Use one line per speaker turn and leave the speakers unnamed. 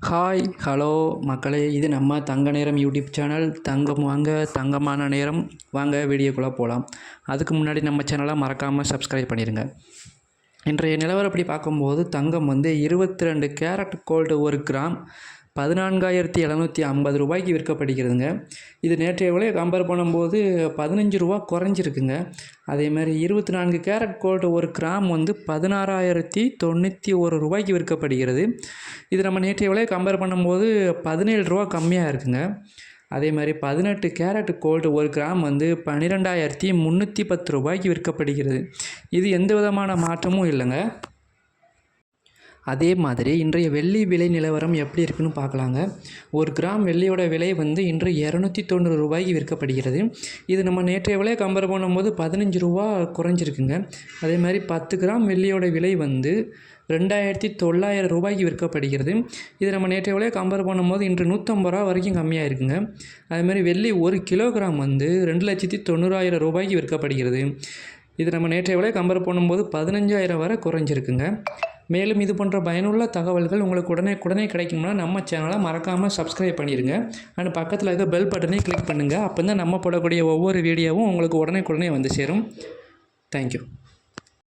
Hi hello மக்களே, இது நம்ம தங்க நேரம் யூடியூப் சேனல். தங்கம் வாங்க தங்கமான நேரம். வாங்க வீடியோக்குள்ளே போகலாம். அதுக்கு முன்னாடி நம்ம சேனலை மறக்காமல் சப்ஸ்கிரைப் பண்ணிடுங்க. இன்றைய நிலவரப்படி பார்க்கும்போது தங்கம் 22 கேரட் கோல்டு 1 கிராம் 14,750 ரூபாய்க்கு விற்கப்படுகிறதுங்க. இது நேற்றைய விலையை கம்பேர் பண்ணும்போது 15 ரூபா குறைஞ்சிருக்குங்க. அதேமாதிரி 24 கேரட் கோல்டு 1 கிராம் 16,091 ரூபாய்க்கு விற்கப்படுகிறது. இது நம்ம நேற்றைய விலையை கம்பேர் பண்ணும்போது 17 ரூபா கம்மியாக இருக்குங்க. அதே மாதிரி 18 கேரட் கோல்டு 1 கிராம் 12,310 ரூபாய்க்கு விற்கப்படுகிறது. இது எந்த விதமான மாற்றமும் இல்லைங்க. அதே மாதிரி இன்றைய வெள்ளி விலை நிலவரம் எப்படி இருக்குன்னு பார்க்கலாங்க. 1 கிராம் வெள்ளியோட விலை இன்று 290 ரூபாய்க்கு விற்கப்படுகிறது. இது நம்ம நேற்றைய விலையை கம்பேர் பண்ணும்போது 15 ரூபா குறைஞ்சிருக்குங்க. அதே மாதிரி 10 கிராம் வெள்ளியோட விலை 2,900 ரூபாய்க்கு விற்கப்படுகிறது. இது நம்ம நேற்றைய விலையை கம்பேர் பண்ணும்போது இன்று 150 ரூபா வரைக்கும் கம்மியாக இருக்குங்க. அதேமாதிரி வெள்ளி 1 கிலோகிராம் 2,90,000 ரூபாய்க்கு விற்கப்படுகிறது. இது நம்ம நேற்றைய விலையை கம்பேர் பண்ணும்போது 15,000 வரை குறைஞ்சிருக்குங்க. மேலும் இது போன்ற பயனுள்ள தகவல்கள் உங்களுக்கு உடனே கிடைக்கும்னா நம்ம சேனலை மறக்காமல் சப்ஸ்கிரைப் பண்ணிடுங்க. அண்ட் பக்கத்தில் இருக்க பெல் பட்டனை கிளிக் பண்ணுங்கள். அப்போ தான் நம்ம போடக்கூடிய ஒவ்வொரு வீடியோவும் உங்களுக்கு உடனே வந்து சேரும். தேங்க்யூ.